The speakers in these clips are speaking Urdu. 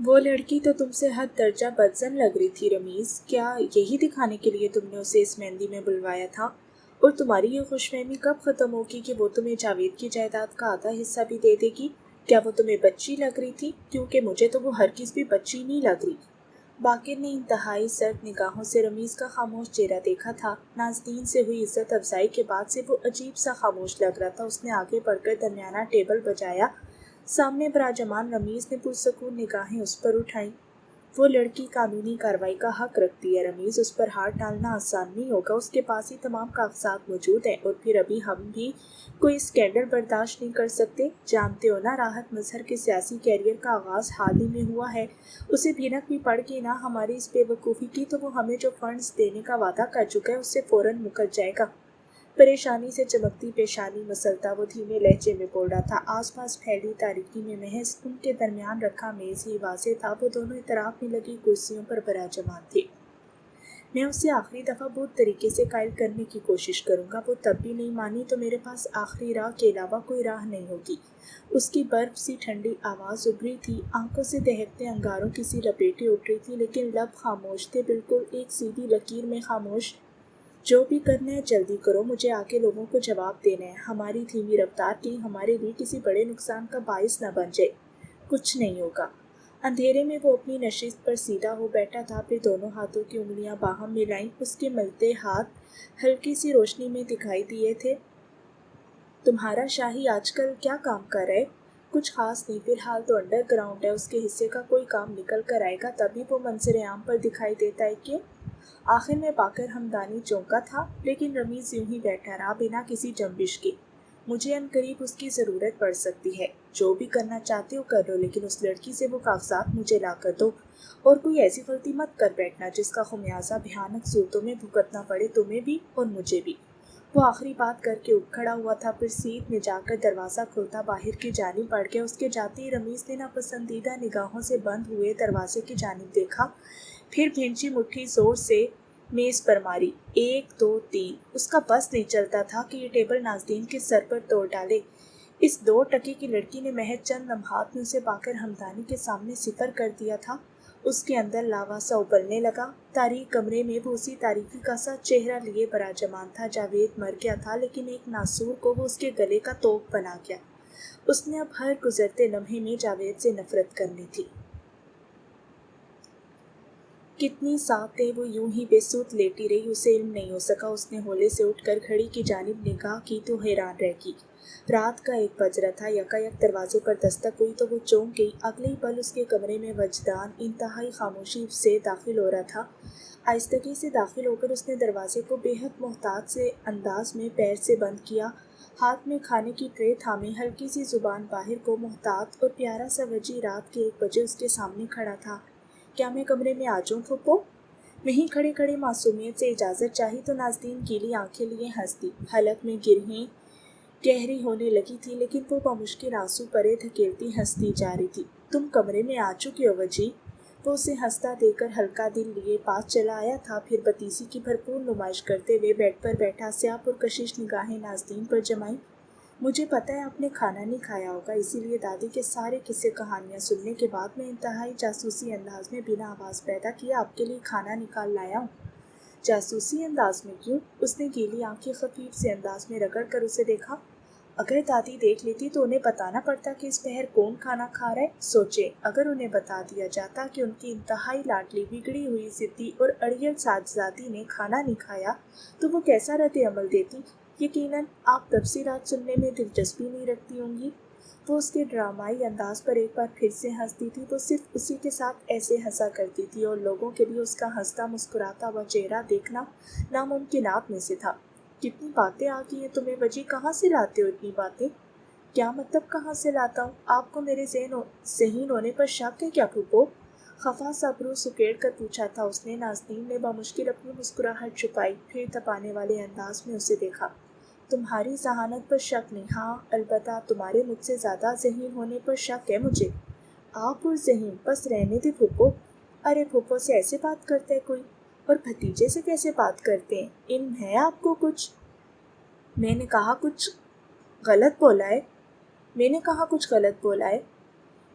وہ لڑکی تو تم سے حد درجہ بدزن لگ رہی تھی رمیز، کیا یہی دکھانے کے لیے تم نے اسے اس مہندی میں بلوایا تھا؟ اور تمہاری یہ خوش فہمی کب ختم ہوگی کہ وہ تمہیں جاوید کی جائیداد کا آدھا حصہ بھی دے دے گی؟ کیا وہ تمہیں بچی لگ رہی تھی؟ کیونکہ مجھے تو وہ ہرگز بھی بچی نہیں لگ رہی۔ باقر نے انتہائی سرد نگاہوں سے رمیز کا خاموش چہرہ دیکھا تھا۔ نازنین سے ہوئی عزت افزائی کے بعد سے وہ عجیب سا خاموش لگ رہا تھا۔ اس نے آگے بڑھ کر درمیانہ ٹیبل بجایا۔ سامنے براجمان رمیز نے پرسکون نگاہیں اس پر اٹھائیں۔ وہ لڑکی قانونی کارروائی کا حق رکھتی ہے رمیز، اس پر ہاتھ ڈالنا آسان نہیں ہوگا۔ اس کے پاس ہی تمام کاغذات موجود ہیں، اور پھر ابھی ہم بھی کوئی اسکینڈل برداشت نہیں کر سکتے۔ جانتے ہو نا، راحت مظہر کے سیاسی کیریئر کا آغاز حال ہی میں ہوا ہے۔ اسے بھینک بھی پڑ گئی نا ہماری اس بے وقوفی کی، تو وہ ہمیں جو فنڈز دینے کا وعدہ کر چکا ہے اس سے فوراً مکر جائے گا۔ پریشانی سے چمکتی پیشانی مسلتا وہ دھیمے لہجے میں بول رہا تھا۔ آس پاس پھیلی تاریکی میں محض ان کے درمیان رکھا میز ہی واضح تھا۔ وہ دونوں اطراف میں لگی کرسیوں پر براجمان تھے۔ میں اسے آخری دفعہ بہت طریقے سے قائل کرنے کی کوشش کروں گا، وہ تب بھی نہیں مانی تو میرے پاس آخری راہ کے علاوہ کوئی راہ نہیں ہوگی۔ اس کی برف سی ٹھنڈی آواز ابھری تھی، آنکھوں سے دہکتے انگاروں کی سی لپیٹیں اٹھ رہی تھی، لیکن لب خاموش تھے، بالکل ایک سیدھی لکیر میں خاموش۔ جو بھی کرنا ہے جلدی کرو، مجھے آگے لوگوں کو جواب دینا ہے۔ ہماری دھیمی رفتار کہیں ہمارے لیے کسی بڑے نقصان کا باعث نہ بن جائے۔ کچھ نہیں ہوگا۔ اندھیرے میں وہ اپنی نشست پر سیدھا ہو بیٹھا تھا، پھر دونوں ہاتھوں کی انگلیاں باہم ملائیں۔ اس کے ملتے ہاتھ ہلکی سی روشنی میں دکھائی دیے تھے۔ تمہارا شاہی آج کل کیا کام کر رہا ہے؟ کچھ خاص نہیں، فی الحال تو انڈر گراؤنڈ ہے۔ اس کے حصے کا کوئی کام نکل کر آئے گا تبھی وہ منظر عام پر دکھائی دیتا ہے۔ کیوں؟ آخر میں باقر ہمدانی چونکا تھا، لیکن رمیز یوں ہی بیٹھا رہا بنا کسی جنبش کے۔ مجھے عنقریب اس کی ضرورت پڑ سکتی ہے۔ جو بھی کرنا چاہتے ہو کر لو، لیکن اس لڑکی سے وہ کاغذات مجھے لا کر دو، اور کوئی ایسی غلطی مت کر بیٹھنا جس کا خمیازہ بھیانک صورتوں میں بھگتنا پڑے، تمہیں بھی اور مجھے بھی۔ وہ آخری بات کر کے اٹھ کھڑا ہوا تھا، پھر سیٹ میں جا کر دروازہ کھلتا باہر کی جانب بڑھ گیا۔ اس کے جاتے ہی رمیز نے ناپسندیدہ نگاہوں سے بند ہوئے دروازے کی جانب دیکھا، پھر بھینچی مٹھی زور سے میز پر ماری۔ 1 2 3۔ اس کا بس نہیں چلتا تھا کہ یہ ٹیبل نازنین کے سر پر توڑ ڈالے۔ اس 2 ٹکے کی لڑکی نے محض چند لمحات میں اسے باقر ہمدانی کے سامنے صفر کر دیا تھا۔ اس کے اندر لاوا سا ابلنے لگا۔ تاریک کمرے میں وہ اسی تاریکی کا سا چہرہ لیے براجمان تھا۔ جاوید مر گیا تھا، لیکن ایک ناسور کو وہ اس کے گلے کا توق بنا گیا۔ اس نے اب ہر گزرتے لمحے میں جاوید سے نفرت کرنی تھی۔ کتنی ساعتیں وہ یوں ہی بے سود لیٹی رہی، اسے علم نہیں ہو سکا۔ اس نے ہولے سے اٹھ کر گھڑی کی جانب نگاہ کی تو حیران رہ گئی۔ رات کا 1 بج رہا تھا۔ یکایک دروازے پر دستک ہوئی تو وہ چونک گئی۔ اگلے ہی پل اس کے کمرے میں وجدان انتہائی خاموشی سے داخل ہو رہا تھا۔ آہستگی سے داخل ہو کر اس نے دروازے کو بے حد محتاط سے انداز میں پیر سے بند کیا۔ ہاتھ میں کھانے کی ٹرے تھامے ہلکی سی زبان باہر کو محتاط اور پیارا سا وجی رات کے 1 بجے اس کے سامنے کھڑا تھا۔ کیا میں کمرے میں آ جاؤں پھپھو؟ وہیں کھڑے کھڑے معصومیت سے اجازت چاہی تو نازنین گیلی آنکھیں لیے ہنس دی۔ حلق میں گرہیں گہری ہونے لگی تھی، لیکن وہ بمشکل آنسو پرے دھکیلتی ہنستی جا رہی تھی۔ تم کمرے میں آ چکے ہو وجی؟ وہ اسے ہنستا دے کر ہلکا دل لیے پاس چلا آیا تھا، پھر بتیسی کی بھرپور نمائش کرتے ہوئے بیڈ پر بیٹھا سیاہ پرکشش نگاہیں نازنین پر جمائیں۔ مجھے پتہ ہے آپ نے کھانا نہیں کھایا ہوگا، اسی لیے دادی کے سارے قصے کہانیاں سننے کے بعد میں انتہائی جاسوسی انداز میں بنا آواز پیدا کیے آپ کے لیے کھانا نکال لایا ہوں۔ جاسوسی انداز میں کیوں؟ اس نے گیلی آنکھیں خفیف سے انداز میں رگڑ کر اسے دیکھا۔ اگر دادی دیکھ لیتی تو انہیں بتانا پڑتا کہ اس پہر کون کھانا کھا رہا ہے۔ سوچے اگر انہیں بتا دیا جاتا کہ ان کی انتہائی لاڈلی بگڑی ہوئی ضدی اور اڑیل صاحبزادی نے کھانا نہیں کھایا تو وہ کیسا رد عمل دیتی؟ یقیناً آپ تفصیلات سننے میں دلچسپی نہیں رکھتی ہوں گی۔ وہ اس کے ڈرامائی انداز پر ایک بار پھر سے ہنستی تھی۔ وہ صرف اسی کے ساتھ ایسے ہنسا کرتی تھی، اور لوگوں کے لیے اس کا ہنستا مسکراتا ہوا چہرہ دیکھنا ناممکنات میں سے تھا۔ کتنی باتیں آ گئی ہیں تمہیں وجی، کہاں سے لاتے ہو اتنی باتیں؟ کیا مطلب کہاں سے لاتا ہوں؟ آپ کو میرے ذہین ہونے پر شک ہے کیا پھپھو؟ خفا سا ابرو سکیڑ کر پوچھا تھا اس نے۔ نازنین نے بمشکل اپنی مسکراہٹ چھپائی، پھر تپانے والے انداز میں اسے دیکھا۔ تمہاری ذہانت پر شک نہیں، ہاں البتہ تمہارے مجھ سے زیادہ ذہین ہونے پر شک ہے مجھے۔ آپ اور ذہین، بس رہنے دے پھپھو۔ ارے پھپھو سے ایسے بات کرتا ہے کوئی؟ اور بھتیجے سے کیسے بات کرتے ہیں؟ علم ہے آپ کو کچھ؟ میں نے کہا کچھ غلط بولا ہے؟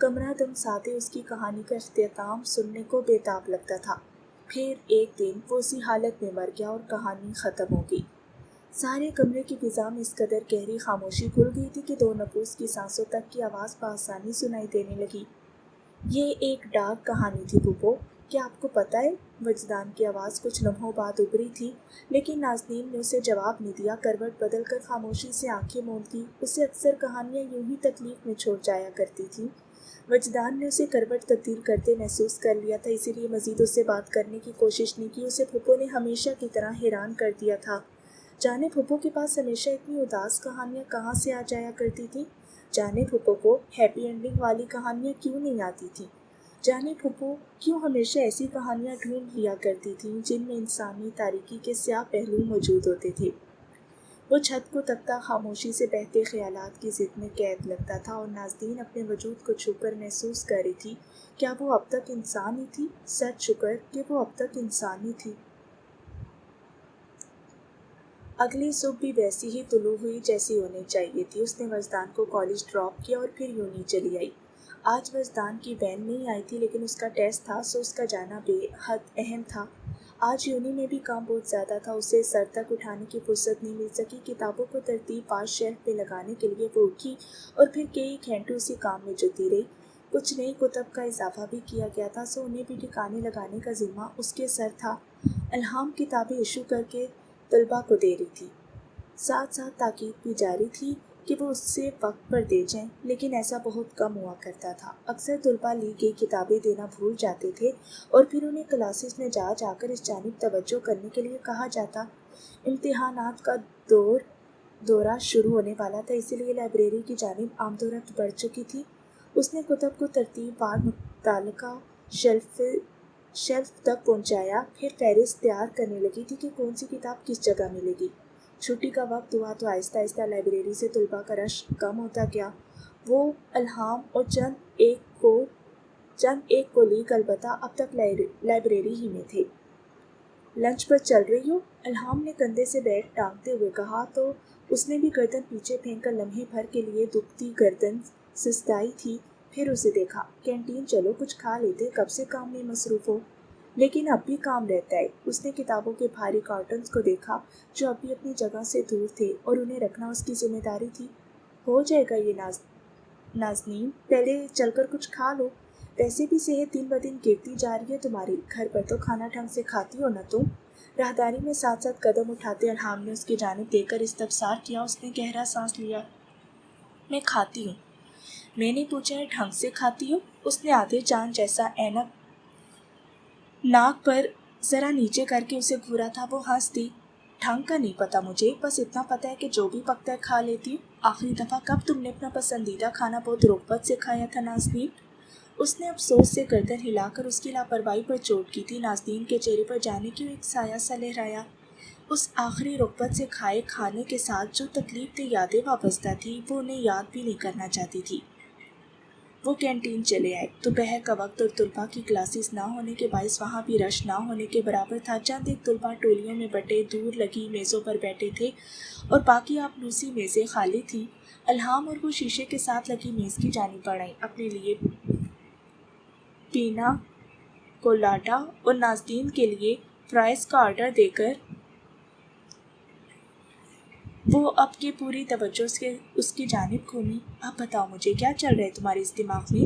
کمرہ دم ساتھ اس کی کہانی کا اختتام سننے کو بے تاب لگتا تھا۔ پھر ایک دن وہ اسی حالت میں مر گیا اور کہانی ختم ہو گئی۔ سارے کمرے کی فضا میں اس قدر گہری خاموشی کھل گئی تھی کہ دو نفوس کی سانسوں تک کی آواز بآسانی سنائی دینے لگی۔ یہ ایک ڈارک کہانی تھی پھوپھو، کیا آپ کو پتہ ہے؟ وجدان کی آواز کچھ لمحوں بعد ابھری تھی، لیکن نازنین نے اسے جواب نہیں دیا۔ کروٹ بدل کر خاموشی سے آنکھیں موند لی۔ اسے اکثر کہانیاں یوں ہی تکلیف میں چھوڑ جایا کرتی تھیں۔ وجدان نے اسے کروٹ تبدیل کرتے محسوس کر لیا تھا، اسی لیے مزید اس سے بات کرنے کی کوشش نہیں کی۔ اسے پھوپھو نے ہمیشہ کی طرح حیران کر دیا تھا۔ جانے پھوپھو کے پاس ہمیشہ اتنی اداس کہانیاں کہاں سے آ جایا کرتی تھیں؟ جانے پھوپھو کو ہیپی اینڈنگ والی کہانیاں کیوں نہیں آتی تھیں؟ جانے پھوپھو کیوں ہمیشہ ایسی کہانیاں ڈھونڈ لیا کرتی تھیں جن میں انسانی تاریکی کے سیاہ پہلو موجود ہوتے تھے؟ وہ چھت کو تکتا خاموشی سے بہتے خیالات کی ضد میں قید لگتا تھا، اور نازنین اپنے وجود کو چھو کر محسوس کر رہی تھی، کیا وہ اب تک انسان ہی تھی؟ سچ شکر کہ وہ اب تک انسان ہی تھی۔ اگلی صبح بھی ویسی ہی طلوع ہوئی جیسی ہونی چاہیے تھی۔ اس نے وجدان کو کالج ڈراپ کیا اور پھر یونی چلی آئی۔ آج وجدان کی وین نہیں آئی تھی، لیکن اس کا ٹیسٹ تھا، سو اس کا جانا بے حد اہم تھا۔ آج یونی میں بھی کام بہت زیادہ تھا، اسے سر تک اٹھانے کی فرصت نہیں مل سکی۔ کتابوں کو ترتیب پاس شیلف پہ لگانے کے لیے وہ اٹھی اور پھر کئی گھنٹے اسی کام میں جتی رہی۔ کچھ نئی کتب کا اضافہ بھی کیا گیا تھا، سو انہیں بھی ٹھکانے لگانے کا ذمہ اس کے سر تھا۔ الہام کتابیں ایشو کر کے طلباء کو دے رہی تھی، ساتھ ساتھ تاکید بھی جاری تھی کہ وہ اس سے وقت پر دے جائیں، لیکن ایسا بہت کم ہوا کرتا تھا۔ اکثر طلباء لی گئی کتابیں دینا بھول جاتے تھے اور پھر انہیں کلاسز میں جا کر اس جانب توجہ کرنے کے لیے کہا جاتا۔ امتحانات کا دورہ شروع ہونے والا تھا، اسی لیے لائبریری کی جانب آمد و رفت بڑھ چکی تھی۔ اس نے کتب کو ترتیب وار متعلقہ شیلف تک پہنچایا، پھر فہرست تیار کرنے لگی تھی کہ کون سی کتاب کس جگہ ملے گی۔ چھٹی کا وقت ہوا تو آہستہ آہستہ لائبریری سے طلباء کا رش کم ہوتا گیا۔ وہ الہام اور چند ایک کولیگ البتہ اب تک لائبریری ہی میں تھے۔ لنچ پر چل رہی ہو؟ الہام نے کندھے سے بیگ ٹانگتے ہوئے کہا تو اس نے بھی گردن پیچھے پھینک کر لمحے بھر کے لیے دکھتی گردن سسدائی تھی، پھر اسے دیکھا۔ کینٹین چلو، کچھ کھا لیتے، کب سے کام میں مصروف ہو؟ لیکن اب بھی کام رہتا ہے۔ اس نے کتابوں کے بھاری کارٹنز کو دیکھا جو ابھی اپنی جگہ سے دور تھے، اور انہیں رکھنا اس کی ذمہ داری تھی۔ ہو جائے گا یہ نازنین، پہلے چل کر کچھ کھا لو، ویسے بھی صحت دن بدن گرتی جا رہی ہے تمہاری، گھر پر تو کھانا ڈھنگ سے کھاتی ہو نا تم؟ راہداری میں ساتھ ساتھ قدم اٹھاتے الہام نے اس کی جانب دیکھ کر استفسار کیا۔ اس نے گہرا سانس لیا۔ میں کھاتی ہوں۔ میں نے پوچھا ہے ڈھنگ سے کھاتی ہو؟ اس نے آدھے چاند جیسا اینک ناک پر ذرا نیچے کر کے اسے گھورا تھا۔ وہ ہنس دی۔ ڈھنگ کا نہیں پتا مجھے، بس اتنا پتا ہے کہ جو بھی پکتا ہے کھا لیتی ہوں۔ آخری دفعہ کب تم نے اپنا پسندیدہ کھانا بہت رغبت سے کھایا تھا نازنین؟ اس نے افسوس سے گردن ہلا کر اس کی لاپرواہی پر چوٹ کی تھی۔ نازنین کے چہرے پر جانے کیوں ایک سایہ سا لہرایا۔ اس آخری رغبت سے کھائے کھانے کے ساتھ جو تکلیف دہ یادیں وابستہ تھیں، وہ انہیں یاد بھی نہیں کرنا چاہتی تھی۔ وہ کینٹین چلے آئے۔ دوپہر کا وقت اور طلباء کی کلاسز نہ ہونے کے باعث وہاں بھی رش نہ ہونے کے برابر تھا۔ چند ایک طلباء ٹولیوں میں بٹے دور لگی میزوں پر بیٹھے تھے اور باقی آپنوسی میزیں خالی تھیں۔ الہام اور وہ شیشے کے ساتھ لگی میز کی جانب بڑھ آئی، اپنے لیے پینا کولاڈا اور نازنین کے لیے فرائز کا آرڈر دے کر وہ اب کی پوری توجہ سے اس کی جانب گھومی۔ اب بتاؤ مجھے کیا چل رہا ہے تمہارے اس دماغ میں؟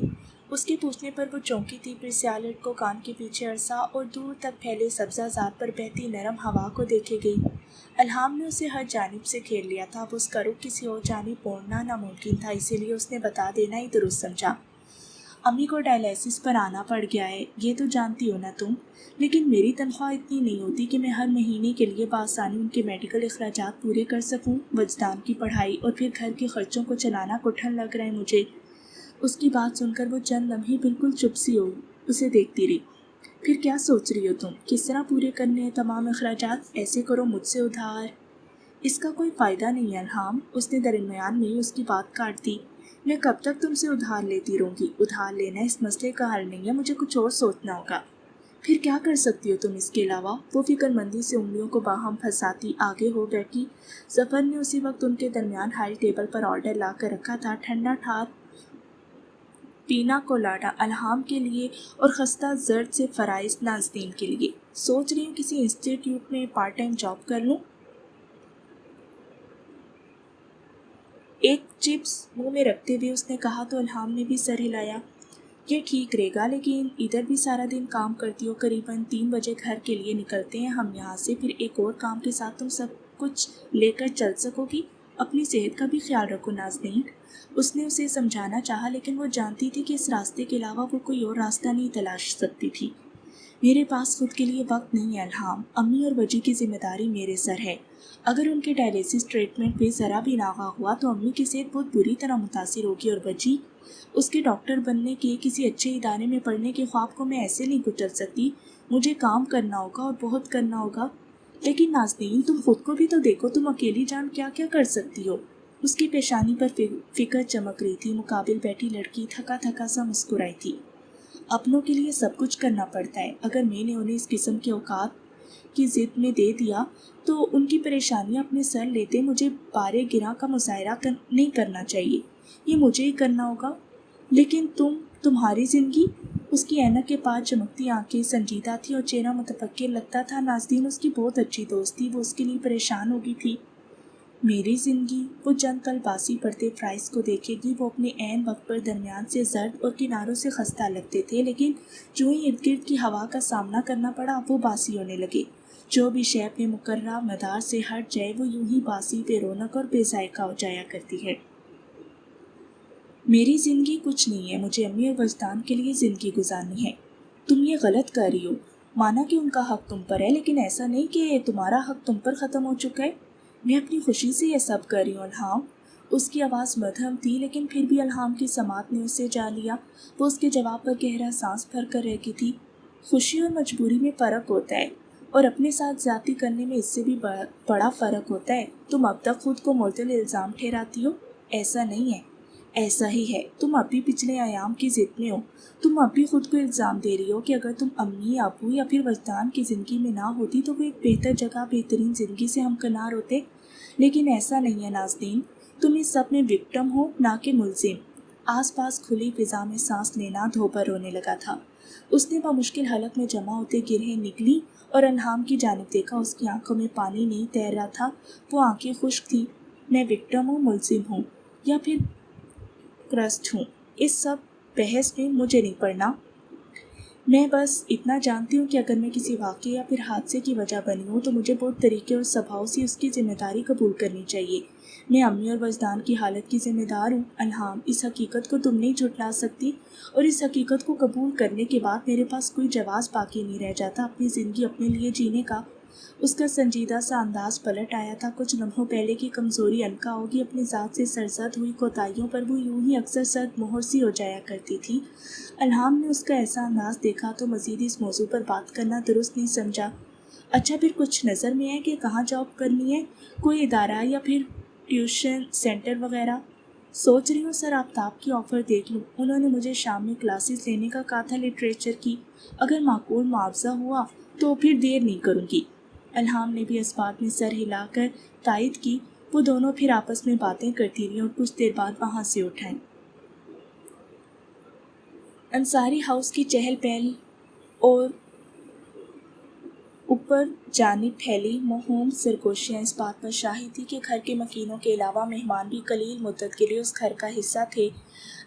اس کے پوچھنے پر وہ چونکی تھی، پھر سیالٹ کو کان کے پیچھے عرصہ اور دور تک پھیلے سبزہ زار پر بہتی نرم ہوا کو دیکھے گئی۔ الہام نے اسے ہر جانب سے گھیر لیا تھا، اب اس کا رخ کسی اور جانب موڑنا ناممکن تھا، اسی لیے اس نے بتا دینا ہی درست سمجھا۔ امی کو ڈائلیسس پر آنا پڑ گیا ہے، یہ تو جانتی ہو نا تم، لیکن میری تنخواہ اتنی نہیں ہوتی کہ میں ہر مہینے کے لیے بآسانی ان کے میڈیکل اخراجات پورے کر سکوں۔ وجدان کی پڑھائی اور پھر گھر کے خرچوں کو چلانا کٹھن لگ رہا ہے مجھے۔ اس کی بات سن کر وہ چند لمحے بالکل چپ سی ہو اسے دیکھتی رہی۔ پھر کیا سوچ رہی ہو تم؟ کس طرح پورے کرنے ہیں تمام اخراجات؟ ایسے کرو مجھ سے ادھار۔ اس کا کوئی فائدہ نہیں ہے الہام، اس نے درمیان میں اس کی بات کاٹ دی۔ میں کب تک تم سے ادھار لیتی رہوں گی؟ ادھار لینا اس مسئلے کا حل نہیں ہے، مجھے کچھ اور سوچنا ہوگا۔ پھر کیا کر سکتی ہو تم اس کے علاوہ؟ وہ فکر مندی سے انگلیوں کو باہم پھنساتی آگے ہو بیٹھی۔ ظفر نے اسی وقت ان کے درمیان ہائی ٹیبل پر آرڈر لا کر رکھا تھا۔ ٹھنڈا پینا کولاڈا الہام کے لیے اور خستہ زرد سے فرائض نازنین کے لیے۔ سوچ رہی ہوں کسی انسٹیٹیوٹ میں پارٹ ٹائم جاب کر لوں۔ ایک چپس منہ میں رکھتے ہوئے اس نے کہا تو الہام نے بھی سر ہلایا۔ یہ ٹھیک رہے گا، لیکن ادھر بھی سارا دن کام کرتی ہو، قریباً 3 بجے گھر کے لیے نکلتے ہیں ہم یہاں سے، پھر ایک اور کام کے ساتھ تم سب کچھ لے کر چل سکو گی۔ اپنی صحت کا بھی خیال رکھو نازنین۔ اس نے اسے سمجھانا چاہا، لیکن وہ جانتی تھی کہ اس راستے کے علاوہ وہ کوئی اور راستہ نہیں تلاش سکتی تھی۔ میرے پاس خود کے لیے وقت نہیں ہے الہام، امی اور بجی کی ذمہ داری میرے سر ہے۔ اگر ان کے ڈائلیسس ٹریٹمنٹ پہ ذرا بھی ناغہ ہوا تو امی کی صحت بہت بری طرح متاثر ہوگی، اور بجی، اس کے ڈاکٹر بننے کے، کسی اچھے ادارے میں پڑھنے کے خواب کو میں ایسے نہیں کچل سکتی۔ مجھے کام کرنا ہوگا اور بہت کرنا ہوگا۔ لیکن نازنین، تم خود کو بھی تو دیکھو، تم اکیلی جان کیا کیا کر سکتی ہو۔ اس کی پیشانی پر فکر چمک رہی تھی۔ مقابل بیٹھی لڑکی تھکا تھکا سا مسکرائی تھی۔ اپنوں کے لیے سب کچھ کرنا پڑتا ہے۔ اگر میں نے انہیں اس قسم کے اوقات کی ضد میں دے دیا تو ان کی پریشانیاں اپنے سر لیتے مجھے بارے گراں کا مظاہرہ نہیں کرنا چاہیے، یہ مجھے ہی کرنا ہوگا۔ لیکن تمہاری زندگی؟ اس کی اینک کے پاس چمکتی آنکھیں سنجیدہ تھی اور چہرہ متفکر لگتا تھا۔ نازنین اس کی بہت اچھی دوست تھی، وہ اس کے لیے پریشان ہو گئی تھی۔ میری زندگی؟ وہ چند پل باسی پڑتے فرائض کو دیکھے گی۔ وہ اپنے عین وقت پر درمیان سے زرد اور کناروں سے خستہ لگتے تھے، لیکن جو ہی ارد گرد کی ہوا کا سامنا کرنا پڑا وہ باسی ہونے لگے۔ جو بھی شے اپنے مقررہ مدار سے ہٹ جائے وہ یوں ہی باسی، بے رونق اور بے ذائقہ ہو جایا کرتی ہے۔ میری زندگی کچھ نہیں ہے، مجھے امی اور وجدان کے لیے زندگی گزارنی ہے۔ تم یہ غلط کر رہی ہو۔ مانا کہ ان کا حق تم پر ہے، لیکن ایسا نہیں کہ تمہارا حق تم پر ختم ہو چکا ہے۔ میں اپنی خوشی سے یہ سب کر رہی ہوں الہام۔ اس کی آواز مدھم تھی، لیکن پھر بھی الہام کی سماعت نے اسے جا لیا۔ وہ اس کے جواب پر گہرا سانس بھر کر رہ گئی تھی۔ خوشی اور مجبوری میں فرق ہوتا ہے، اور اپنے ساتھ زیادتی کرنے میں اس سے بھی بڑا فرق ہوتا ہے۔ تم اب تک خود کو معتل الزام ٹھہراتی ہو، ایسا نہیں ہے۔ ایسا ہی ہے، تم اب بھی پچھلے ایام کی ضد میں ہو۔ تم اب بھی خود کو الزام دے رہی ہو کہ اگر تم امی، ابو یا پھر وجدان کی زندگی میں نہ ہوتی تو وہ ایک بہتر جگہ، بہترین زندگی سے ہمکنار ہوتے۔ لیکن ایسا نہیں ہے نازنین، تم اس سب میں وکٹم ہو، نہ کہ ملزم۔ آس پاس کھلی فضا میں سانس لینا دھوبر ہونے لگا تھا۔ اس نے بمشکل حلق میں جمع ہوتے گرہیں نکلی اور الہام کی جانب دیکھا۔ اس کی آنکھوں میں پانی نہیں تیر رہا تھا، وہ آنکھیں خشک تھیں۔ میں وکٹم ہوں، ملزم ہوں یا پھر کرسٹ ہوں، اس سب بحث میں مجھے نہیں پڑنا۔ میں بس اتنا جانتی ہوں کہ اگر میں کسی واقعے یا پھر حادثے کی وجہ بنی ہوں تو مجھے بہت طریقے اور سبھاؤ سے اس کی ذمہ داری قبول کرنی چاہیے۔ میں امی اور وجدان کی حالت کی ذمہ دار ہوں الہام، اس حقیقت کو تم نہیں جھٹلا سکتی، اور اس حقیقت کو قبول کرنے کے بعد میرے پاس کوئی جواز باقی نہیں رہ جاتا اپنی زندگی اپنے لیے جینے کا۔ اس کا سنجیدہ سا انداز پلٹ آیا تھا۔ کچھ لمحوں پہلے کی کمزوری عنقا ہوگی، اپنی ذات سے سرزد ہوئی کوتاہیوں پر وہ یوں ہی اکثر سرد مہر سی ہو جایا کرتی تھی۔ الہام نے اس کا ایسا انداز دیکھا تو مزید اس موضوع پر بات کرنا درست نہیں سمجھا۔ اچھا، پھر کچھ نظر میں ہے کہ کہاں جاب کرنی ہے؟ کوئی ادارہ یا پھر ٹیوشن سینٹر وغیرہ؟ سوچ رہی ہوں سر آفتاب کی آفر دیکھ لوں، انہوں نے مجھے شام میں کلاسز لینے کا کہا تھا لٹریچر کی، اگر معقول معاوضہ ہوا تو پھر دیر نہیں کروں گی۔ الہام نے بھی اس بات میں سر ہلا کر تائید کی۔ وہ دونوں پھر آپس میں باتیں کرتی رہیں اور کچھ دیر بعد وہاں سے اٹھائیں۔ انصاری ہاؤس کی چہل پہل اور اوپر جانب پھیلی مہم سرگوشیاں اس بات پر شاہد تھی کہ گھر کے مکینوں کے علاوہ مہمان بھی قلیل مدت کے لیے اس گھر کا حصہ تھے۔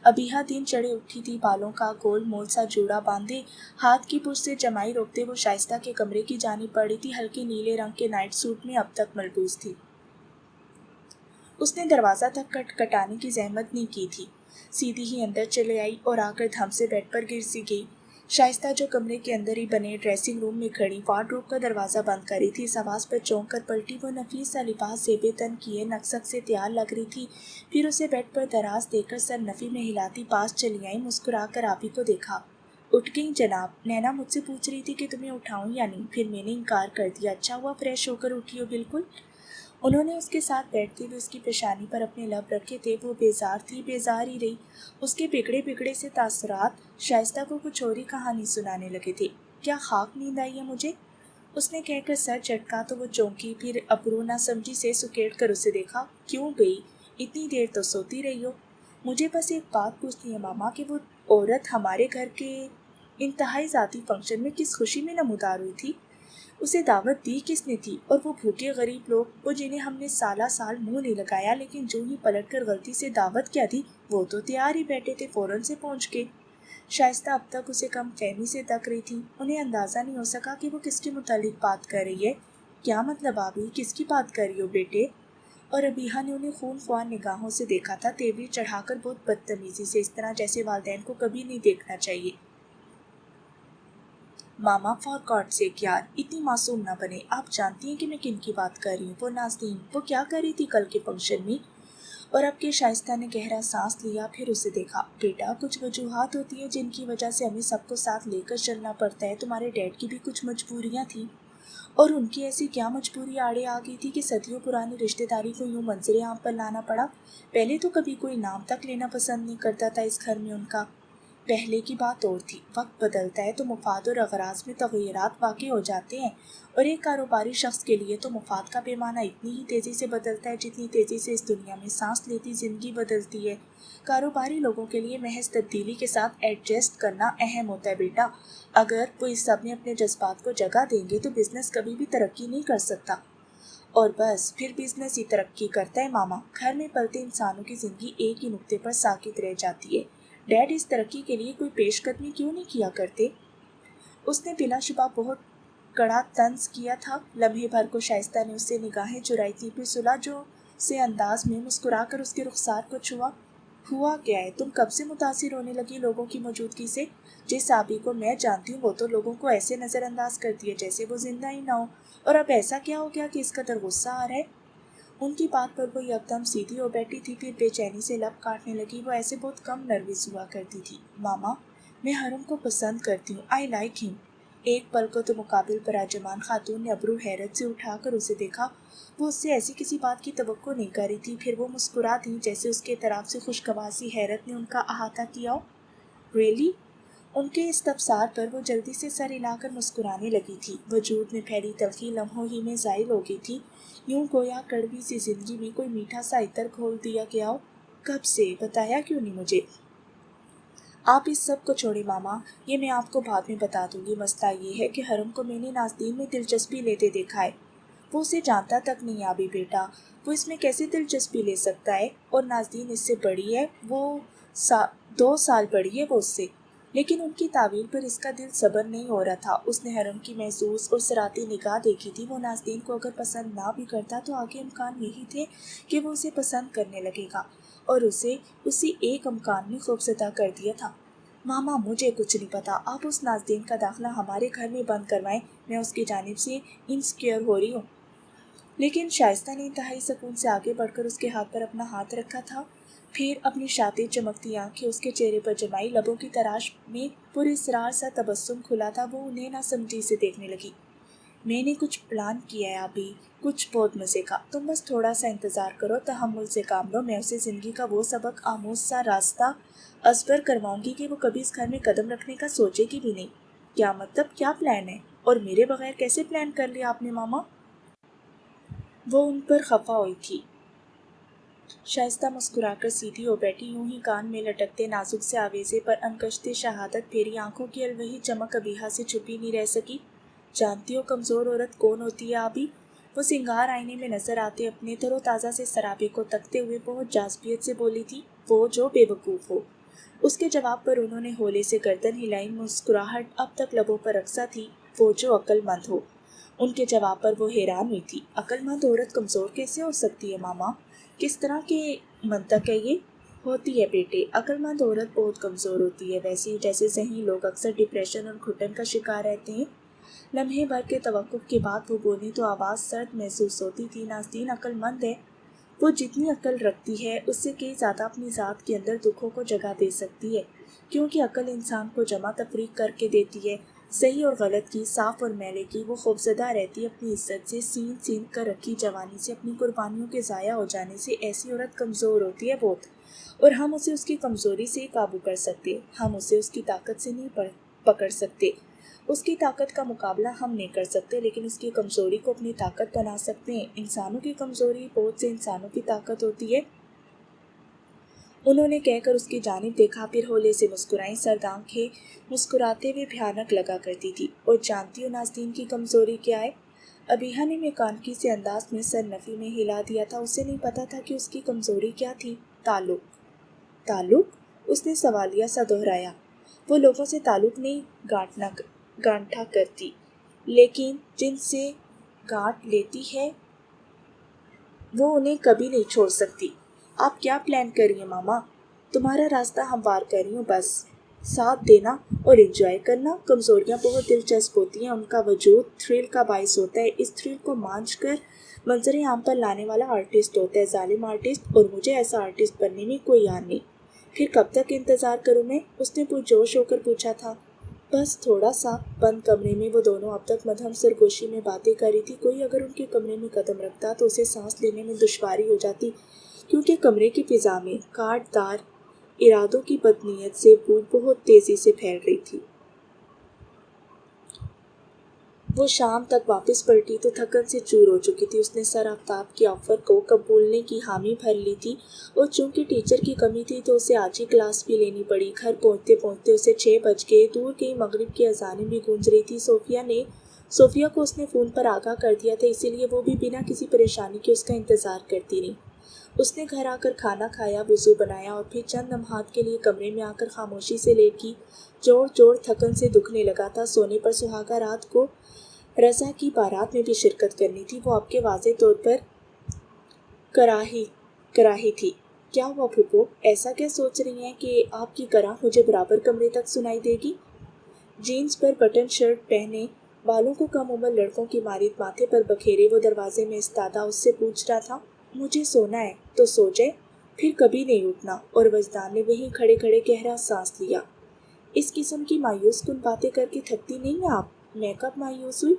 ابیہا دن چڑھے اٹھی تھی، بالوں کا گول مول سا جوڑا باندھے، ہاتھ کی پشت سے جمائی روکتے وہ شائستہ کے کمرے کی جانب بڑھی تھی۔ ہلکے نیلے رنگ کے نائٹ سوٹ میں اب تک ملبوس تھی۔ اس نے دروازہ تک کٹکھٹانے کی زحمت نہیں کی تھی، سیدھی ہی اندر چلے آئی اور آ کر دھم سے بیڈ پر گر سی گئی۔ شائستہ جو کمرے کے اندر ہی بنے ڈریسنگ روم میں کھڑی وارڈروب کا دروازہ بند کر رہی تھی، اس آواز پر چونک کر پلٹی۔ وہ نفیس سا لباس زیب تن کیے نقصک سے تیار لگ رہی تھی۔ پھر اسے بیڈ پر دراز دے کر سر نفی میں ہلاتی پاس چلی آئی، مسکرا کر آپی کو دیکھا۔ اٹھ گئی جناب؟ نینا مجھ سے پوچھ رہی تھی کہ تمہیں اٹھاؤں یا نہیں، پھر میں نے انکار کر دیا۔ اچھا ہوا فریش ہو کر اٹھی ہو۔ بالکل۔ انہوں نے اس کے ساتھ بیٹھتے ہوئے اس کی پیشانی پر اپنے لب رکھے تھے۔ وہ بیزار تھی، بیزار ہی رہی۔ اس کے بگڑے بگڑے سے تاثرات شائستہ کو کچھ اور ہی کہانی سنانے لگے تھے۔ کیا خاک نیند آئی ہے مجھے؟ اس نے کہہ کر سر جھٹکا تو وہ چونکی، پھر ابرو نہ سمجھی سے سکیڑ کر اسے دیکھا۔ کیوں گئی؟ اتنی دیر تو سوتی رہی ہو۔ مجھے بس ایک بات پوچھنی ہے ماما کہ وہ عورت ہمارے گھر کے انتہائی ذاتی فنکشن میں کس خوشی میں نمودار ہوئی تھی؟ اسے دعوت دی کس نے تھی؟ اور وہ بھوکے غریب لوگ، وہ جنہیں ہم نے سالہ سال منہ نہیں لگایا، لیکن جو ہی پلٹ کر غلطی سے دعوت کیا تھی وہ تو تیار ہی بیٹھے تھے، فوراً سے پہنچ گئے۔ شائستہ اب تک اسے کم فہمی سے تک رہی تھی، انہیں اندازہ نہیں ہو سکا کہ وہ کس کے متعلق بات کر رہی ہے۔ کیا مطلب آبی، کس کی بات کر رہی ہو بیٹے؟ اور ابیحا نے انہیں خون خوار نگاہوں سے دیکھا تھا، تیوری چڑھا کر بہت بدتمیزی سے، اس طرح جیسے والدین کو کبھی نہیں دیکھنا چاہیے۔ ماما فار گاڈ سیک یار، اتنی معصوم نہ بنے، آپ جانتی ہیں کہ میں کن کی بات کر رہی ہوں؟ وہ نازنین، وہ کیا کر رہی تھی کل کے فنکشن میں؟ اور اب کہ شائستہ نے گہرا سانس لیا، پھر اسے دیکھا۔ بیٹا، کچھ وجوہات ہوتی ہیں جن کی وجہ سے ہمیں سب کو ساتھ لے کر چلنا پڑتا ہے، تمہارے ڈیڈ کی بھی کچھ مجبوریاں تھیں، اور ان کی ایسی کیا مجبوری آڑے آ گئی تھی کہ صدیوں پرانی رشتہ داری کو یوں منظر عام پر لانا پڑا؟ پہلے تو کبھی کوئی نام تک لینا پسند نہیں کرتا تھا اس گھر میں ان کا۔ پہلے کی بات اور تھی، وقت بدلتا ہے تو مفاد اور اغراض میں تغیرات واقع ہو جاتے ہیں، اور ایک کاروباری شخص کے لیے تو مفاد کا پیمانہ اتنی ہی تیزی سے بدلتا ہے جتنی تیزی سے اس دنیا میں سانس لیتی زندگی بدلتی ہے۔ کاروباری لوگوں کے لیے محض تبدیلی کے ساتھ ایڈجسٹ کرنا اہم ہوتا ہے بیٹا۔ اگر وہ اس سب میں اپنے جذبات کو جگہ دیں گے تو بزنس کبھی بھی ترقی نہیں کر سکتا، اور بس پھر بزنس ہی ترقی کرتا ہے ماما۔ گھر میں پلتے انسانوں کی زندگی ایک ہی نقطے پر ساکت رہ جاتی ہے۔ ڈیڈ اس ترقی کے لیے کوئی پیش قدمی کیوں نہیں کیا کرتے؟ اس نے بلا شبہ بہت کڑا طنز کیا تھا۔ لمحے بھر کو شائستہ نے اس سے نگاہیں چرائی تھی، پھر سلجھو سے انداز میں مسکرا کر اس کے رخسار کو چھوا۔ ہوا کیا ہے؟ تم کب سے متاثر ہونے لگی لوگوں کی موجودگی سے؟ جس آبی کو میں جانتی ہوں وہ تو لوگوں کو ایسے نظر انداز کرتی ہے جیسے وہ زندہ ہی نہ ہو، اور اب ایسا کیا ہو گیا کہ اس قدر غصہ آ رہا ہے؟ ان کی بات پر وہ یکدم سیدھی ہو بیٹھی تھی، پھر بے چینی سے لب کاٹنے لگی۔ وہ ایسے بہت کم نروس ہوا کرتی تھی۔ ماما، میں حرم کو پسند کرتی ہوں، آئی لائک ہم۔ ایک پل کو تو مقابل براجمان خاتون نے ابرو حیرت سے اٹھا کر اسے دیکھا۔ وہ اس سے ایسی کسی بات کی توقع نہیں کر رہی تھی، پھر وہ مسکرا دی جیسے اس کے طرف سے خوشگوار سی حیرت نے ان کا احاطہ کیا ہو۔ ریئلی؟ ان کے استفسار پر وہ جلدی سے سر ہلا کر مسکرانے لگی تھی۔ وجود میں پھیلی تلخی لمحوں ہی میں زائل ہو گئی تھی، یوں گویا کڑوی سی زندگی میں کوئی میٹھا سا عطر گھول دیا گیا ہو۔ کب سے؟ بتایا کیوں نہیں مجھے؟ آپ اس سب کو چھوڑیں ماما، یہ میں آپ کو بعد میں بتا دوں گی۔ مسئلہ یہ ہے کہ حرم کو میں نے نازنین میں دلچسپی لیتے دیکھا ہے۔ وہ اسے جانتا تک نہیں آبی بیٹا، وہ اس میں کیسے دلچسپی لے سکتا ہے؟ اور نازنین اس سے بڑی ہے، وہ 2 سال بڑی ہے وہ اس سے۔ لیکن ان کی تعویل پر اس کا دل صبر نہیں ہو رہا تھا۔ اس نے حرم کی محسوس اور صراحی نگاہ دیکھی تھی۔ وہ نازنین کو اگر پسند نہ بھی کرتا تو آگے امکان یہی تھے کہ وہ اسے پسند کرنے لگے گا، اور اسے اسی ایک امکان نے خوفزدہ کر دیا تھا۔ ماما، مجھے کچھ نہیں پتا، آپ اس نازنین کا داخلہ ہمارے گھر میں بند کروائیں، میں اس کی جانب سے انسیکیور ہو رہی ہوں۔ لیکن شائستہ نے انتہائی سکون سے آگے بڑھ کر اس کے ہاتھ پر اپنا ہاتھ رکھا تھا، پھر اپنی شاطر چمکتی آنکھیں اس کے چہرے پر جمائی، لبوں کی تراش میں پراسرار سا تبسم کھلا تھا۔ وہ انہیں نہ سمجھی سے دیکھنے لگی۔ میں نے کچھ پلان کیا ہے ابھی، کچھ بہت مزے کا، تم بس تھوڑا سا انتظار کرو، تحمل سے کام لو۔ میں اسے زندگی کا وہ سبق آموز سا راستہ ازبر کرواؤں گی کہ وہ کبھی اس گھر میں قدم رکھنے کا سوچے گی بھی نہیں۔ کیا مطلب؟ کیا پلان ہے؟ اور میرے بغیر کیسے پلان کر لیا آپ نے ماما؟ وہ ان پر خفا ہوئی تھی۔ شائستہ مسکرا کر سیدھی ہو بیٹھی، یوں ہی کان میں لٹکتے نازک سے آویزے پر انکشتے شہادت پھیری آنکھوں کی الوہی چمک ابیحا سے چھپی نہیں رہ سکی۔ جانتی ہو کمزور عورت کون ہوتی ہے آبی؟ وہ سنگار آئینے میں نظر آتے اپنے تر و تازہ سے سرابے کو تکتے ہوئے بہت جاذبیت سے بولی تھی، وہ جو بے وقوف ہو۔ اس کے جواب پر انہوں نے ہولے سے گردن ہلائی، مسکراہٹ اب تک لبوں پر رقصہ تھی، وہ جو عقل مند ہو۔ ان کے جواب پر وہ حیران ہوئی تھی۔ عقل مند عورت کمزور کیسے ہو سکتی ہے ماما؟ کس طرح کے منطق ہے یہ؟ ہوتی ہے بیٹے، عقل مند عورت بہت کمزور ہوتی ہے، ویسے ہی جیسے ذہین لوگ اکثر ڈپریشن اور گھٹن کا شکار رہتے ہیں۔ لمحے بھر کے توقف کے بعد وہ بولی تو آواز سرد محسوس ہوتی تھی۔ نازنین عقل مند ہے، وہ جتنی عقل رکھتی ہے اس سے کئی زیادہ اپنی ذات کے اندر دکھوں کو جگہ دے سکتی ہے، کیونکہ عقل انسان کو جمع تفریق کر کے دیتی ہے، صحیح اور غلط کی، صاف اور میلے کی۔ وہ خوفزدہ رہتی اپنی عزت سے، سیند کر رکھی جوانی سے، اپنی قربانیوں کے ضائع ہو جانے سے۔ ایسی عورت کمزور ہوتی ہے بہت، اور ہم اسے اس کی کمزوری سے ہی قابو کر سکتے، ہم اسے اس کی طاقت سے نہیں پکڑ سکتے۔ اس کی طاقت کا مقابلہ ہم نہیں کر سکتے، لیکن اس کی کمزوری کو اپنی طاقت بنا سکتے ہیں۔ انسانوں کی کمزوری بہت سے انسانوں کی طاقت ہوتی ہے۔ انہوں نے کہہ کر اس کی جانب دیکھا، پھر ہولے سے مسکرائیں۔ سرد آنکھیں مسکراتے ہوئے بھیانک لگا کرتی تھی۔ اور جانتی ہو نازنین کی کمزوری کیا ہے؟ ابیحا نے میکانکی سے انداز میں سر نفی میں ہلا دیا تھا۔ اسے نہیں پتا تھا کہ اس کی کمزوری کیا تھی۔ تعلق؟ اس نے سوالیہ سا دہرایا۔ وہ لوگوں سے تعلق نہیں گانٹھا کرتی، لیکن جن سے گانٹھ لیتی ہے وہ انہیں کبھی نہیں چھوڑ سکتی۔ آپ کیا پلان کر رہی ہیں ماما؟ تمہارا راستہ ہموار کر رہی ہوں، بس ساتھ دینا اور انجوائے کرنا۔ کمزوریاں بہت دلچسپ ہوتی ہیں، ان کا وجود تھرل کا باعث ہوتا ہے۔ اس تھرل کو مانچ کر منظر عام پر لانے والا آرٹسٹ ہوتا ہے، ظالم آرٹسٹ، اور مجھے ایسا آرٹسٹ بننے میں کوئی آن نہیں۔ پھر کب تک انتظار کروں میں؟ اس نے پرجوش ہو کر پوچھا تھا۔ بس تھوڑا سا۔ بند کمرے میں وہ دونوں اب تک مدھم سرگوشی میں باتیں کر رہی تھی۔ کوئی اگر ان کے کمرے میں قدم رکھتا تو اسے سانس لینے میں دشواری ہو جاتی، کیونکہ کمرے کی فضا میں کاٹ دار ارادوں کی بدنیت سے بو بہت تیزی سے پھیل رہی تھی۔ وہ شام تک واپس پلٹی تو تھکن سے چور ہو چکی تھی۔ اس نے سر آفتاب کی آفر کو قبولنے کی حامی بھر لی تھی، اور چونکہ ٹیچر کی کمی تھی تو اسے آج ہی کلاس بھی لینی پڑی۔ گھر پہنچتے پہنچتے اسے 6 بج گئے۔ دور کہیں مغرب کی اذانیں بھی گونج رہی تھی۔ صوفیہ کو اس نے فون پر آگاہ کر دیا تھا، اسی لیے وہ بھی بنا کسی پریشانی کے اس کا انتظار کرتی رہی۔ اس نے گھر آ کر کھانا کھایا، وضو بنایا اور پھر چند لمحات کے لیے کمرے میں آ کر خاموشی سے لیٹ گئی۔ جوڑ تھکن سے دکھنے لگا تھا۔ سونے پر سہاگا رات کو رضا کی بارات میں بھی شرکت کرنی تھی۔ وہ آپ کے واضح طور پر کراہی تھی۔ کیا ہوا پھوپھو؟ ایسا کیا سوچ رہی ہیں کہ آپ کی کراہ مجھے برابر کمرے تک سنائی دے گی؟ جینز پر بٹن شرٹ پہنے، بالوں کو کم عمر لڑکوں کی مانند ماتھے پر بکھیرے وہ دروازے میں استادہ اس سے پوچھ رہا تھا۔ مجھے سونا ہے تو سو جائے، پھر کبھی نہیں اٹھنا۔ اور وجدان نے وہیں کھڑے کھڑے گہرا سانس لیا۔ اس قسم کی مایوس کن باتیں کر کے تھکتی نہیں ہیں آپ؟ میں کب مایوس ہوئی؟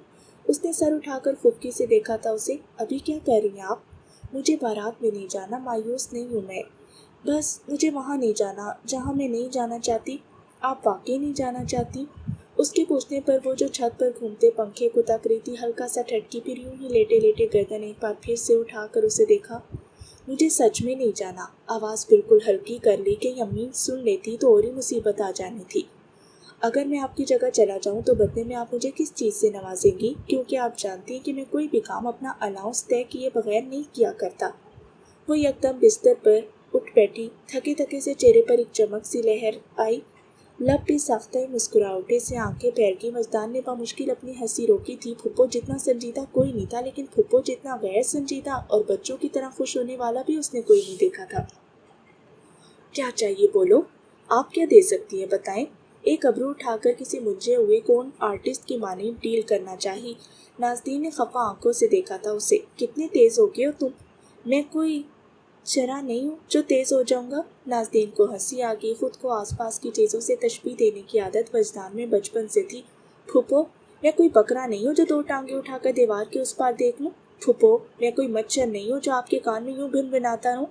اس نے سر اٹھا کر پھپکی سے دیکھا تھا اسے۔ ابھی کیا کہہ رہی ہیں آپ؟ مجھے بارات میں نہیں جانا، مایوس نہیں ہوں میں، بس مجھے وہاں نہیں جانا جہاں میں نہیں جانا چاہتی۔ آپ واقعی نہیں جانا چاہتی؟ اس کے پوچھنے پر وہ جو چھت پر گھومتے پنکھے کو تک رہی تھی ہلکا سا ٹھٹکی، پھر یوں ہی لیٹے لیٹے گردن ایک بار پھر سے اٹھا کر اسے دیکھا۔ مجھے سچ میں نہیں جانا۔ آواز بالکل ہلکی کر لی کہ امی سن لیتی تو اور ہی مصیبت آ جانی تھی۔ اگر میں آپ کی جگہ چلا جاؤں تو بدلے میں آپ مجھے کس چیز سے نوازیں گی؟ کیونکہ آپ جانتی ہیں کہ میں کوئی بھی کام اپنا الاؤنس طے کیے بغیر نہیں کیا کرتا۔ وہ یکدم بستر پر اٹھ بیٹھی، تھکے تھکے سے چہرے پر ایک چمک سی لہر آئی، لب بھی ساختہ مسکراہٹے سے آنکھیں پھیر گئی۔ وجدان نے بامشکل اپنی ہنسی روکی تھی۔ پھپھو جتنا سنجیدہ کوئی نہیں تھا، لیکن پھپھو جتنا غیر سنجیدہ اور بچوں کی طرح خوش ہونے والا بھی اس نے کوئی نہیں دیکھا تھا۔ کیا چاہیے بولو، آپ کیا دے سکتی ہیں بتائیں؟ ایک ابرو اٹھا کر کسی منجھے ہوئے کون آرٹسٹ کی مانند ڈیل کرنا چاہی۔ نازنین نے خفا آنکھوں سے دیکھا تھا اسے۔ کتنے تیز ہو گئے ہو تم؟ میں کوئی چرا نہیں ہوں جو تیز ہو جاؤں گا۔ نازنین کو ہنسی آ گئی۔ خود کو آس پاس کی چیزوں سے تشبیہ دینے کی عادت وجدان میں بچپن سے تھی۔ پھوپھو، میں کوئی بکرا نہیں ہوں جو 2 ٹانگیں اٹھا کر دیوار کے اس پار دیکھ لوں۔ پھوپھو، میں کوئی مچھر نہیں ہوں جو آپ کے کان میں یوں بھنبھناتا رہوں۔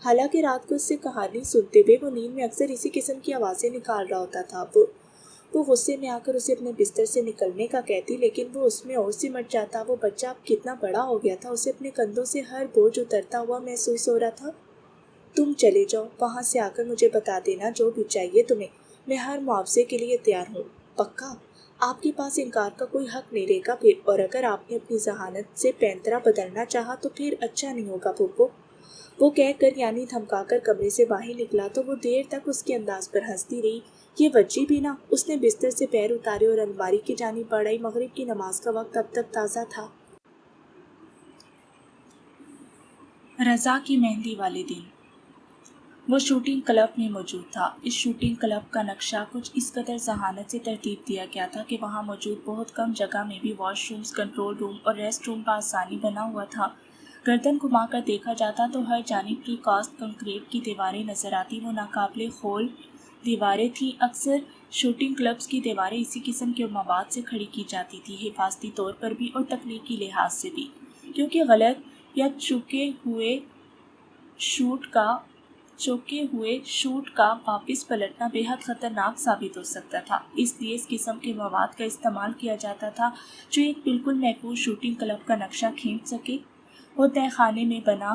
حالانکہ رات کو اس سے کہانی سنتے ہوئے وہ نیند میں اکثر اسی قسم کی آوازیں نکال رہا ہوتا تھا۔ وہ غصے میں آ کر اسے اپنے بستر سے نکلنے کا کہتی، لیکن وہ اس میں اور سمٹ جاتا۔ وہ بچہ اب کتنا بڑا ہو گیا تھا، اسے اپنے کندھوں سے ہر بوجھ اترتا ہوا محسوس ہو رہا تھا۔ تم چلے جاؤ، وہاں سے آ کر مجھے بتا دینا جو بھی چاہیے تمہیں، میں ہر معاوضے کے لیے تیار ہوں۔ پکا؟ آپ کے پاس انکار کا کوئی حق نہیں رہے گا پھر، اور اگر آپ نے اپنی ذہانت سے پینترا بدلنا چاہا تو پھر اچھا نہیں ہوگا پھوپھو۔ وہ کہہ کر یعنی دھمکا کر کمرے سے باہر نکلا تو وہ دیر تک اس کے انداز پر ہنستی رہی۔ یہ وجی بھی نہ۔ اس نے بستر سے پیر اتارے اور الماری کی جانب بڑھ آئی۔ مغرب کی نماز کا وقت اب تک تازہ تھا۔ رضا کی مہندی والے دن وہ شوٹنگ کلب میں موجود تھا۔ اس شوٹنگ کلب کا نقشہ کچھ اس قدر ذہانت سے ترتیب دیا گیا تھا کہ وہاں موجود بہت کم جگہ میں بھی واش رومز، کنٹرول روم اور ریسٹ روم بآسانی بنا ہوا تھا۔ گردن گھما کر دیکھا جاتا تو ہر جانب کی کاسٹ کنکریٹ کی دیواریں نظر آتی۔ وہ ناقابل خول دیواریں تھیں۔ اکثر شوٹنگ کلبز کی دیواریں اسی قسم کے مواد سے کھڑی کی جاتی تھی، حفاظتی طور پر بھی اور تکنیکی لحاظ سے بھی، کیونکہ غلط یا چوکے ہوئے شوٹ کا واپس پلٹنا بے حد خطرناک ثابت ہو سکتا تھا۔ اس لیے اس قسم کے مواد کا استعمال کیا جاتا تھا جو ایک بالکل محفوظ شوٹنگ کلب کا نقشہ کھینچ سکے۔ وہ تہہ خانے میں بنا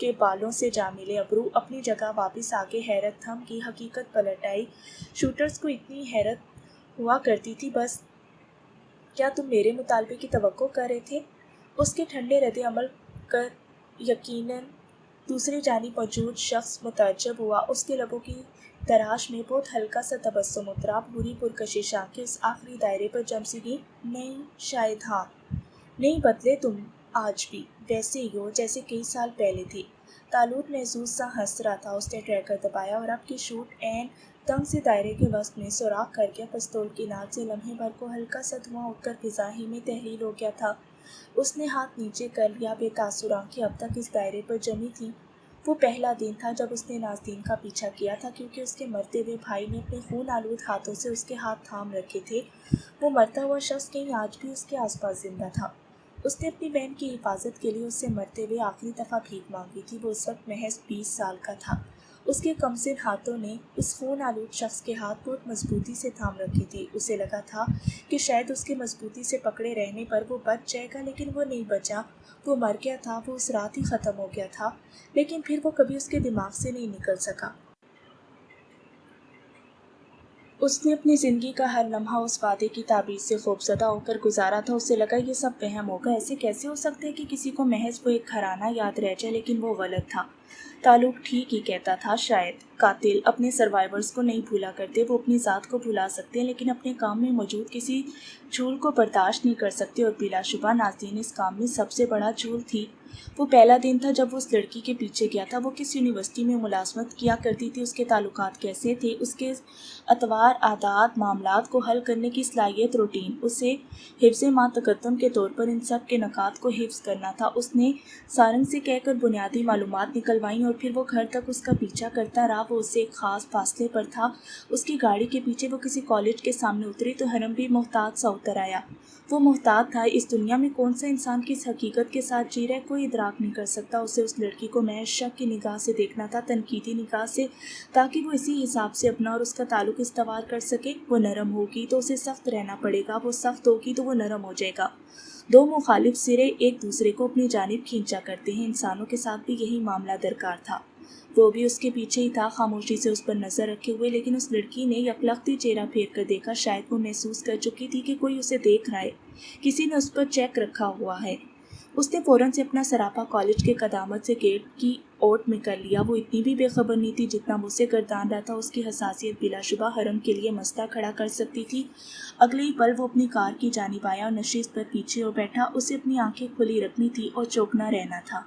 کے بالوں سے جا ملے۔ ابرو اپنی جگہ واپس آگے حیرت تھم کی حقیقت پلٹ آئی۔ شوٹرز کو اتنی حیرت ہوا کرتی تھی، بس کیا تم میرے مطالبے کی توقع کر رہے تھے؟ اس کے ٹھنڈے رد عمل کر یقیناً دوسری جانب موجود شخص متعجب ہوا۔ اس کے لبوں کی تراش میں بہت ہلکا سا تبسم اترا۔ بری پرکشش آنکھیں اس آخری دائرے پر جم سی گئیں۔ نہیں، شاید ہاں۔ نہیں بدلے تم آج بھی ویسے ہی ہو جیسے کئی سال پہلے تھے۔ تالوت محظوظ سا ہنس رہا تھا۔ اس نے ٹریگر دبایا اور اب کی شوٹ عین تنگ سے دائرے کے وسط میں سوراخ کر گیا۔ پستول کی ناک سے لمحے بھر کو ہلکا سا دھواں اٹھ کر فضا ہی میں تحلیل ہو گیا تھا۔ اس نے ہاتھ نیچے کر لیا۔ بے تاثر آنکھیں اب تک اس دائرے پر جمی تھیں۔ وہ پہلا دن تھا جب اس نے نازنین کا پیچھا کیا تھا، کیونکہ اس کے مرتے ہوئے بھائی نے اپنے خون آلود ہاتھوں سے اس کے ہاتھ تھام رکھے تھے۔ وہ مرتا ہوا شخص کہیں آج بھی اس کے آس پاس زندہ تھا۔ اس نے اپنی بہن کی حفاظت کے لیے اس سے مرتے ہوئے آخری دفعہ بھیک مانگی تھی۔ وہ اس وقت محض 20 سال کا تھا۔ اس کے کمسن ہاتھوں نے اس خون آلود شخص کے ہاتھ بہت مضبوطی سے تھام رکھے تھے۔ اسے لگا تھا کہ شاید اس کے مضبوطی سے پکڑے رہنے پر وہ بچ جائے گا، لیکن وہ نہیں بچا۔ وہ مر گیا تھا، وہ اس رات ہی ختم ہو گیا تھا، لیکن پھر وہ کبھی اس کے دماغ سے نہیں نکل سکا۔ اس نے اپنی زندگی کا ہر لمحہ اس وعدے کی تعبیر سے خوفزدہ ہو کر گزارا تھا۔ اسے لگا یہ سب وہم ہوگا۔ ایسے کیسے ہو سکتا ہے کہ کسی کو محض وہ ایک گھرانہ یاد رہ جائے، لیکن وہ غلط تھا۔ تعلق ٹھیک ہی کہتا تھا۔ شاید قاتل اپنے سروائیورز کو نہیں بھولا کرتے، وہ اپنی ذات کو بھلا سکتے ہیں لیکن اپنے کام میں موجود کسی جھول کو برداشت نہیں کر سکتے، اور بلا شبہ نازنین اس کام میں سب سے بڑا جھول تھی۔ وہ پہلا دن تھا جب وہ اس لڑکی کے پیچھے گیا تھا۔ وہ کس یونیورسٹی میں ملازمت کیا کرتی تھی، اس کے تعلقات کیسے تھے، اس کے اطوار، عادات، معاملات کو حل کرنے کی صلاحیت، روٹین۔ اسے حفظ ما تقدم کے طور پر ان سب کے نکات کو حفظ کرنا تھا۔ اس نے سارنگ سے کہہ کر بنیادی معلومات نکلوائیں اور پھر وہ گھر تک اس کا پیچھا کرتا رہا۔ وہ اس سے ایک خاص فاصلے پر تھا۔ اس کی گاڑی کے پیچھے وہ کسی کالج کے سامنے اتری تو حرم بھی محتاط سا اتر آیا۔ وہ محتاط تھا۔ اس دنیا میں کون سا انسان کس حقیقت کے ساتھ جی رہا ہے، کوئی ادراک نہیں کر سکتا۔ اسے اس لڑکی کو محض شک کی نگاہ سے دیکھنا تھا، تنقیدی نگاہ سے، تاکہ وہ اسی حساب سے اپنا اور اس کا تعلق استوار کر سکے۔ وہ نرم ہوگی تو اسے سخت رہنا پڑے گا، وہ سخت ہوگی تو وہ نرم ہو جائے گا۔ دو مخالف سرے ایک دوسرے کو اپنی جانب کھینچا کرتے ہیں۔ انسانوں کے ساتھ بھی یہی معاملہ درکار تھا۔ وہ بھی اس کے پیچھے ہی تھا، خاموشی سے اس پر نظر رکھے ہوئے، لیکن اس لڑکی نے یکلختی چہرہ پھیر کر دیکھا۔ شاید وہ محسوس کر چکی تھی کہ کوئی اسے دیکھ رہا ہے، کسی نے اس پر چیک رکھا ہوا ہے۔ اس نے فوراً سے اپنا سراپا کالج کے قدامت سے گیٹ کی اوٹ میں کر لیا۔ وہ اتنی بھی بے خبر نہیں تھی جتنا وہ اسے گردان رہا تھا۔ اس کی حساسیت بلا شبہ حرم کے لیے مسئلہ کھڑا کر سکتی تھی۔ اگلے ہی پل وہ اپنی کار کی جانب آیا اور نشست پر پیچھے ہو بیٹھا۔ اسے اپنی آنکھیں کھلی رکھنی تھی اور چوکنا رہنا تھا۔